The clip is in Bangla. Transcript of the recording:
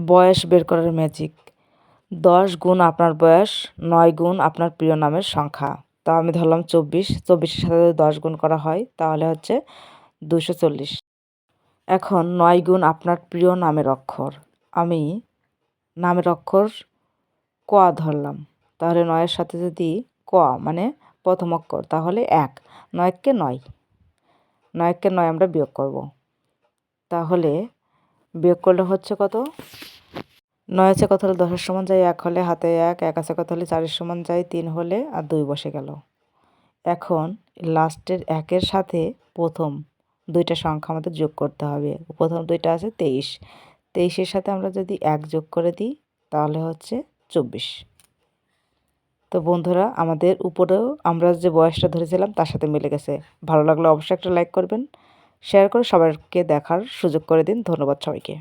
বয়স বের করার ম্যাজিক। 10 গুণ আপনার বয়স, 9 গুণ আপনার প্রিয় নামের সংখ্যা। তা আমি ধরলাম 24, 24-এর সাথে যদি 10 গুণ করা হয় তাহলে হচ্ছে 240। এখন 9 গুণ আপনার প্রিয় নামের অক্ষর। আমি নামের অক্ষর ক ধরলাম, তাহলে 9-এর সাথে যদি ক মানে প্রথম অক্ষর তাহলে 1, 9-কে 9, 9-কে 9 আমরা বিয়োগ করব। তাহলে বিয়োগ করলে হচ্ছে কত? 9 আছে কত হলে 10-এর সমান যায় 1 হলে হাতে 1, 1 আছে কত হলে 4-এর সমান যায় 3 হলে, আর 2 বসে গেল। এখন লাস্টের 1-এর সাথে প্রথম 2টা সংখ্যা আমাদের যোগ করতে হবে। প্রথম 2টা আছে 23, 23-এর সাথে আমরা যদি 1 যোগ করে দিই তাহলে হচ্ছে 24। তো বন্ধুরা, আমাদের উপরেও আমরা যে বয়সটা ধরেছিলাম তার সাথে মিলে গেছে। ভালো লাগলে অবশ্যই একটা লাইক করবেন, শেয়ার করে সবাইকে দেখার সুযোগ করে দিন। ধন্যবাদ সবাইকে।